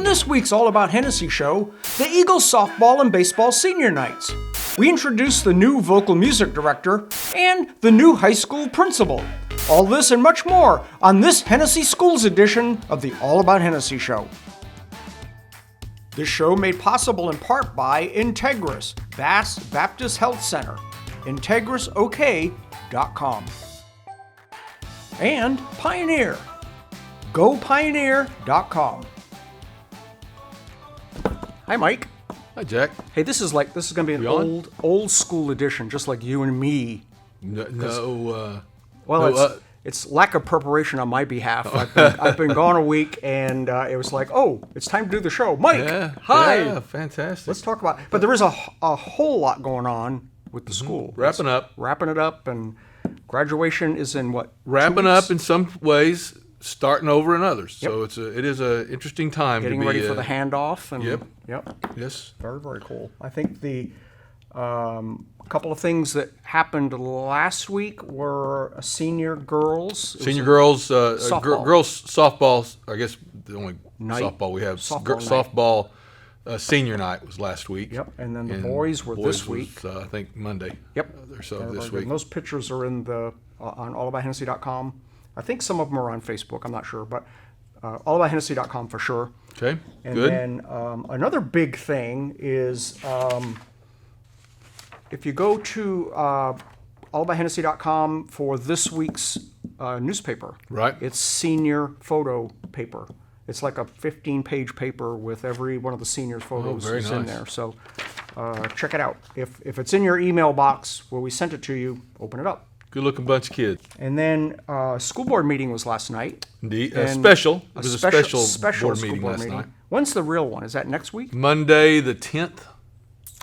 this week's All About Hennessey Show, the Eagles softball and baseball senior nights. We introduce the new vocal music director and the new high school principal. All this and much more on this Hennessey Schools edition of the All About Hennessey Show. This show made possible in part by Integris, Bass Baptist Health Center, IntegrisOK.com, and Pioneer, GoPioneer.com. Hi, Mike. Hi, Jack. Hey, this is going to be an old school edition, just like you and me. It's lack of preparation on my behalf. I've been gone a week, and it was like, oh, it's time to do the show. Mike, hi. Yeah, fantastic. Let's talk about. But there is a whole lot going on with the school. Wrapping it up, and graduation is in what? Wrapping up in some ways, starting over in others. Yep. So it is a interesting time. Getting ready for the handoff. And, Yep. Yes. Very, very cool. I think the couple of things that happened last week were senior girls. Girls softball. I guess the only softball we have. Softball senior night was last week. Yep, and then the boys were this week. I think Monday. Yep. This week. And those pictures are in on allaboutHennessey.com. I think some of them are on Facebook. I'm not sure, but allaboutHennessey.com for sure. Okay. And good. then another big thing is if you go to allaboutHennessey.com for this week's newspaper, right? It's senior photo paper. It's like a 15-page paper with every one of the seniors' photos in there. So check it out. If it's in your email box where we sent it to you, open it up. Good-looking bunch of kids. And then school board meeting was last night. Indeed. Special. It was a special board school meeting board last night. When's the real one? Is that next week? Monday the 10th.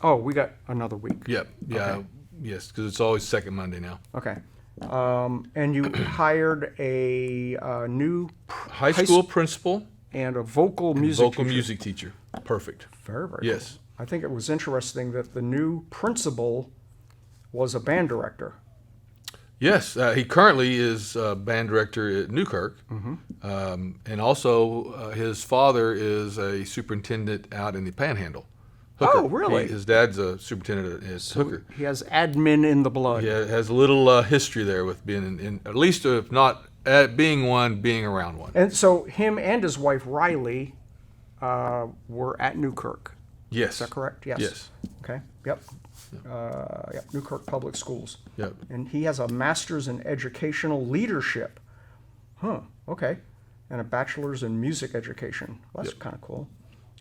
Oh, we got another week. Yep. Yeah. Okay. Yes, because it's always second Monday now. Okay. And you hired a new high school principal and a vocal music teacher. Perfect. Very, very yes. Cool. I think it was interesting that the new principal was a band director. Yes, he currently is band director at Newkirk, and also his father is a superintendent out in the Panhandle. Hooker. Oh, really? His dad's a superintendent at Hooker. He has admin in the blood. Yeah, has a little history there with being in at least if not being one, being around one. And so him and his wife Riley were at Newkirk. Yes. Is that correct? Yes. Yes. Okay. Yep. Newkirk Public Schools. Yep. And he has a master's in educational leadership. Okay. And a bachelor's in music education. Well, that's kind of cool.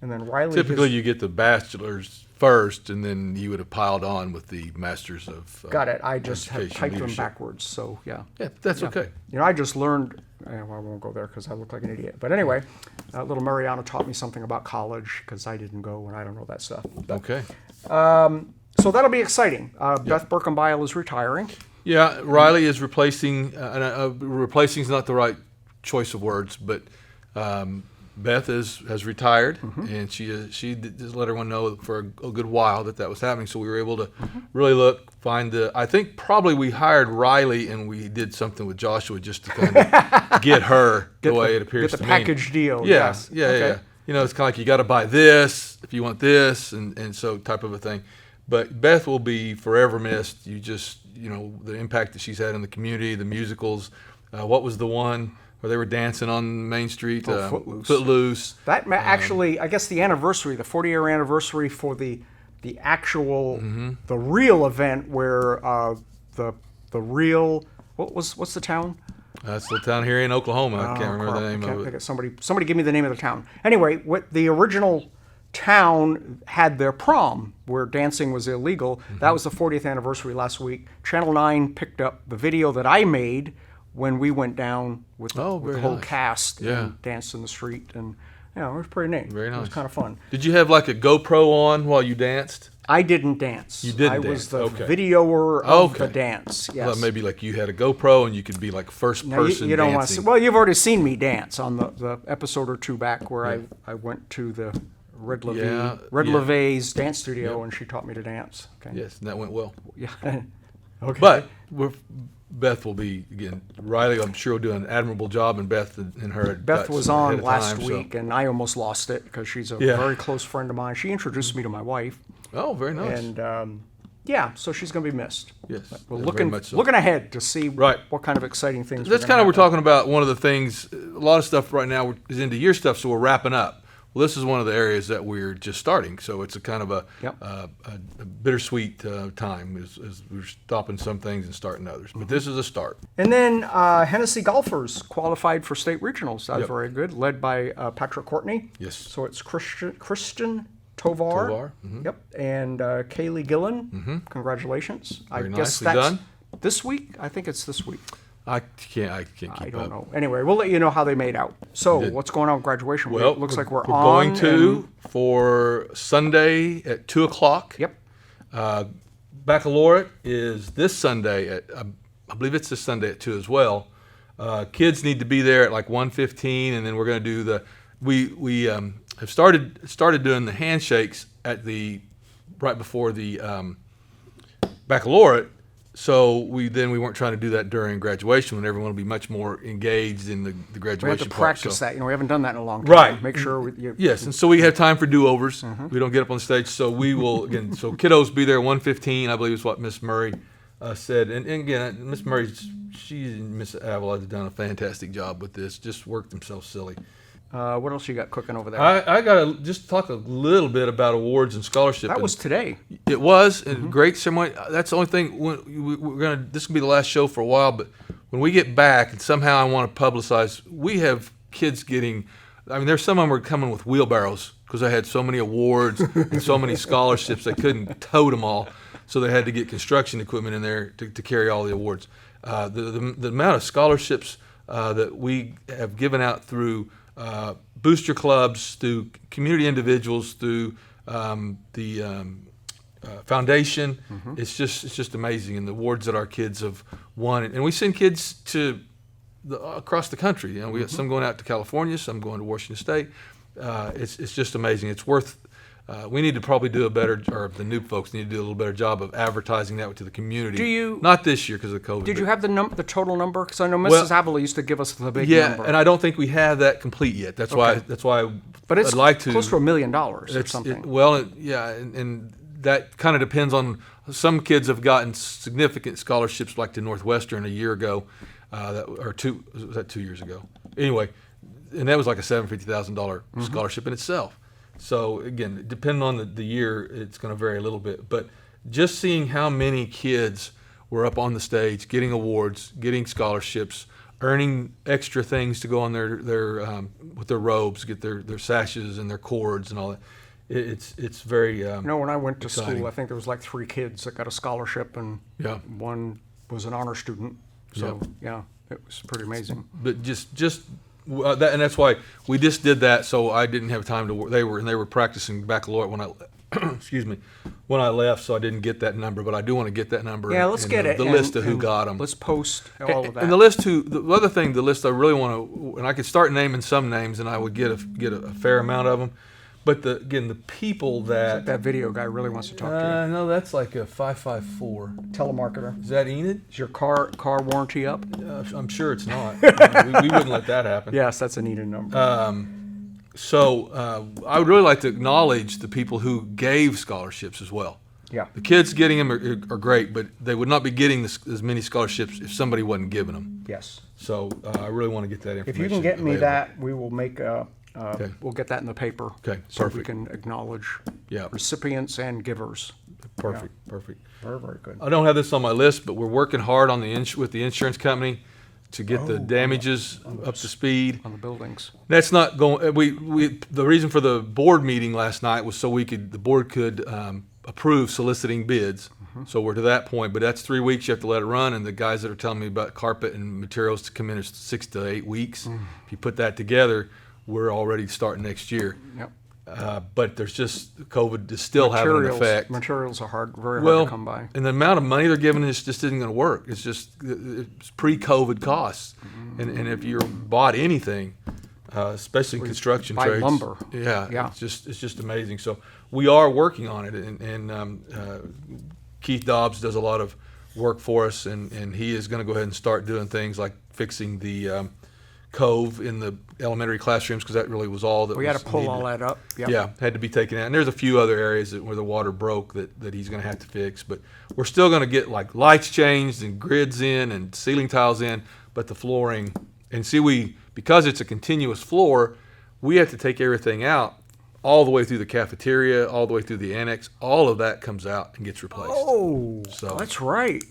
And then Riley. Typically, you get the bachelor's first, and then you would have piled on with the master's of. Got it. I just have typed leadership. them backwards, so yeah. Yeah, that's okay. I just learned. I won't go there because I look like an idiot. But anyway, little Mariana taught me something about college because I didn't go and I don't know that stuff. But, okay. So that'll be exciting. Beth Birkenbeil is retiring. Yeah, Riley is replacing. Replacing is not the right choice of words, but. Beth has retired, and she just let everyone know for a good while that was happening. So we were able to really find I think probably we hired Riley and we did something with Joshua just to kind of get her the way it appears to me. Get the package deal. Yeah, yes. Yeah. It's kind of like you got to buy this if you want this, and so type of a thing. But Beth will be forever missed. The impact that she's had in the community, the musicals. What was the one where they were dancing on Main Street? Footloose. That actually, I guess the 40-year anniversary for the actual, the real event where the real, what's the town? That's the town here in Oklahoma. I can't remember the name of it. Somebody give me the name of the town. Anyway, what the original town had their prom where dancing was illegal. That was the 40th anniversary last week. Channel 9 picked up the video that I made when we went down with the whole cast and danced in the street, and it was pretty neat. Very nice. It was kind of fun. Did you have like a GoPro on while you danced? I didn't dance. You didn't I dance. was the videoer of the dance. Yes. Well, maybe like you had a GoPro and you could be like first person you don't dancing. Want to see, well, you've already seen me dance on the episode or two back where I went to the Red LeVay's dance studio and she taught me to dance. Okay. Yes, and that went well. Yeah. Okay. But Beth will be, again, Riley, I'm sure, will do an admirable job, and Beth and her at Beth Dutch was ahead on of last time, week, and I almost lost it because she's a Yeah. very close friend of mine. She introduced me to my wife, Oh, very nice. and yeah, so she's going to be missed. Yes, We're very looking much so. looking ahead to see Right. what kind of exciting things. That's kind of we're talking about. One of the things, a lot of stuff right now is into year stuff, so we're wrapping up. Well, this is one of the areas that we're just starting, so it's a kind of a bittersweet time as we're stopping some things and starting others. But this is a start. And then Hennessey golfers qualified for state regionals. That was Yep. very good, led by Patrick Courtney. Yes. So it's Christian Tovar. Tovar, mhm. Yep. And Kaylee Gillen. Congratulations. Very I guess nicely that's done. this week. I think it's this week. I can't keep I don't up. know. Anyway, we'll let you know how they made out. So Did- what's going on with graduation? Well, It looks like we're on going to and- for Sunday at 2:00. Yep. Baccalaureate is this Sunday at I believe it's this Sunday at 2 as well. Kids need to be there at like 1:15, and then we're going to do we have started doing the handshakes at the right before the baccalaureate. So we weren't trying to do that during graduation when everyone will be much more engaged in the graduation We have to part. practice So- that. We haven't done that in a long time. Right. Make sure you. Yes, and so we have time for do-overs. Mm-hmm. We don't get up on stage, so we will again. So kiddos be there at 1:15, I believe is what Miss Murray said. And again, Miss Murray, she and Miss Avila have done a fantastic job with this. Just worked themselves silly. What else you got cooking over there? I got to just talk a little bit about awards and scholarship. That And was today. it was a great ceremony. That's the only thing. We're gonna. This will be the last show for a while, but when we get back, and somehow I want to publicize, we have kids getting. I mean, there's some of them are coming with wheelbarrows because they had so many awards and so many scholarships they couldn't tote them all, so they had to get construction equipment in there to carry all the awards. The amount of scholarships that we have given out through booster clubs, through community individuals, through the foundation, it's just amazing. And the awards that our kids have won, and we send kids to across the country. You know, we got some going out to California, some going to Washington State. It's just amazing. It's worth. We need to probably do a better, or the new folks need to do a little better job of advertising that to the community. Do you- Not this year because of COVID. Did you but- have the total number? Because I know Mrs. Well- Avila used to give us the big Yeah, number. and I don't think we have that complete yet. That's Okay. why. but it's I'd like to. close to $1 million or It's- something. Yeah, and that kind of depends on. Some kids have gotten significant scholarships, like to Northwestern a year ago, was that 2 years ago? Anyway, and that was like a $750,000 scholarship in itself. So again, depending on the year, it's going to vary a little bit. But just seeing how many kids were up on the stage, getting awards, getting scholarships, earning extra things to go on their with their robes, get their sashes and their cords and all that. It's very When I went to exciting. school, I think there was like 3 kids that got a scholarship, and Yeah. one was an honor student. So Yep. yeah, it was pretty amazing. But just that, and that's why we just did that. So I didn't have time to work. They were practicing baccalaureate when I excuse me, when I left. So I didn't get that number, but I do want to get that number. Yeah, let's and get it. the and- list of who and got them. Let's post all of that. And the list the other thing, the list I really want to, and I could start naming some names, and I would get a fair amount of them. But the people that that video guy really wants to talk to no, that's like a 554. you. Telemarketer. Is that Enid? Is your car warranty up? I'm sure it's not. we wouldn't let that happen. Yes, that's a needed number. So I would really like to acknowledge the people who gave scholarships as well. yeah. The kids getting them are great, but they would not be getting as many scholarships if somebody wasn't giving them. Yes. So I really want to get that information. If you can get me available. that, we will make Okay. we'll get that in the paper. Okay, So we perfect. can acknowledge Yeah. recipients and givers. Perfect. Very, very good. I don't have this on my list, but we're working hard on with the insurance company to get the damages up to speed. On the buildings. That's not going. The reason for the board meeting last night was so the board could approve soliciting bids. So we're to that point, but that's 3 weeks. You have to let it run, and the guys that are telling me about carpet and materials to come in is 6 to 8 weeks. If you put that together, we're already starting next year. Yep. But there's just COVID is still having an effect. Materials are very hard to come by. And the amount of money they're giving us just isn't going to work. It's pre-COVID costs, and if you're bought anything, especially in construction buy trades, lumber. yeah, it's just amazing. So we are working on it, and Keith Dobbs does a lot of work for us, and he is going to go ahead and start doing things like fixing the cove in the elementary classrooms, because that really was all that We had was to pull needed. all that up. Yep. Yeah, had to be taken out. And there's a few other areas where the water broke that he's going to have to fix. But we're still going to get like lights changed and grids in and ceiling tiles in. But the flooring, and see, because it's a continuous floor, we have to take everything out all the way through the cafeteria, all the way through the annex. All of that comes out and gets replaced. Oh, So- that's right.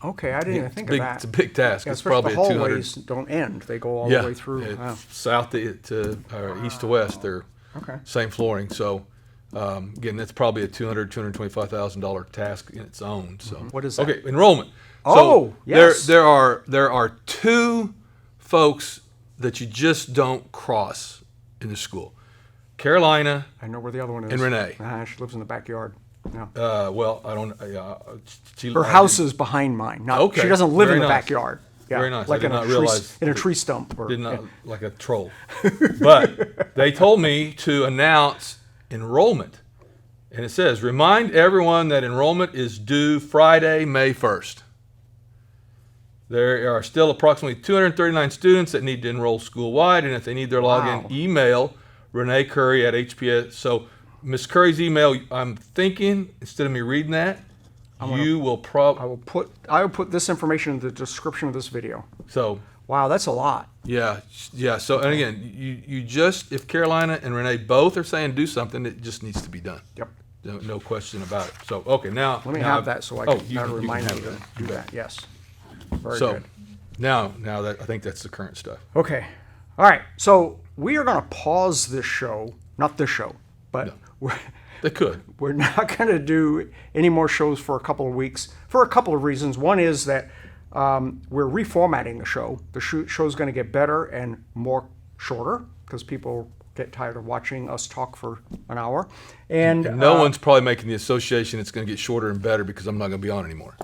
Okay, I didn't even think of that. It's a big task. Yeah, It's especially probably the a 200. hallways don't end; they go all the way through. Wow. South to east to west, they're Okay. same flooring. So again, that's probably a $225,000 task in its own. So What is that? Okay, enrollment. Oh, yes. There are two folks that you just don't cross in the school: Carolina I know where the other one is. and Renee. She lives in the backyard. No. Well, I don't. Her house is behind mine. Not, Okay, She doesn't live very in the nice. backyard. Yeah, Very nice. I Like did in a not tree, realize in a tree stump. Or, Did not like a troll. But they told me to announce enrollment. And it says, remind everyone that enrollment is due Friday, May 1st. There are still approximately 239 students that need to enroll school-wide, and if they need their login, Wow. email Renee Curry at HPS. So Ms. Curry's email, I'm thinking, instead of me reading that, you will I will put this information in the description of this video. So Wow, that's a lot. yeah. So, and again, you just, if Carolina and Renee both are saying do something, it just needs to be done. Yep. No question about it. So, okay, now. Let me now have that so I can you can remind me have to that. do that. Yes. Very So, good. now that I think that's the current stuff. Okay. All right. So we are going to pause this show, not this show, but They could. we're not going to do any more shows for a couple of weeks for a couple of reasons. One is that we're reformatting the show. The show's going to get better and more shorter because people get tired of watching us talk for an hour. And No one's probably making the association it's going to get shorter and better because I'm not going to be on anymore.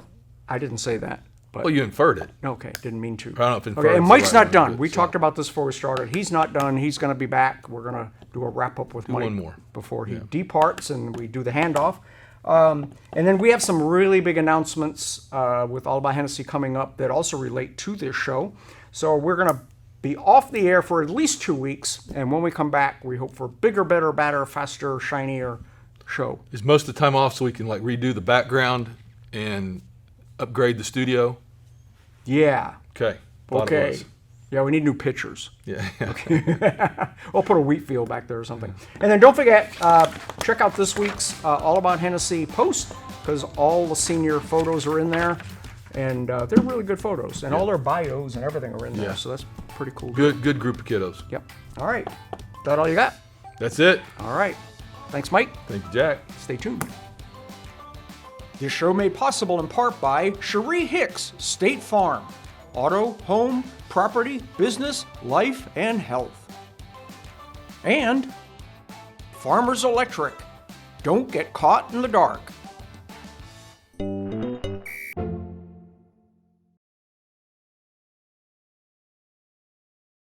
I didn't say that. But Well, you inferred it. okay, didn't mean to. I don't know if inferred Okay, is and the Mike's right not way to done. do it, We so. talked about this before we started. He's not done. He's going to be back. We're going to do a wrap up with Mike one more. before he departs, and we do the handoff. And then we have some really big announcements with All About Hennessey coming up that also relate to this show. So we're going to be off the air for at least 2 weeks, and when we come back, we hope for a bigger, better, badder, faster, shinier show. Is most of the time off so we can like redo the background and upgrade the studio? Yeah. Okay. Thought it Okay. was. Yeah, we need new pictures. Yeah. We'll put a wheat field back there or something. And then don't forget, check out this week's All About Hennessey post, because all the senior photos are in there. And they're really good photos. And all their bios and everything are in there. Yeah. So that's pretty cool. Good group of kiddos. Yep. All right. That all you got? That's it. All right. Thanks, Mike. Thank you, Jack. Stay tuned. This show made possible in part by Cherie Hicks, State Farm. Auto, home, property, business, life, and health. And Farmers Electric. Don't get caught in the dark.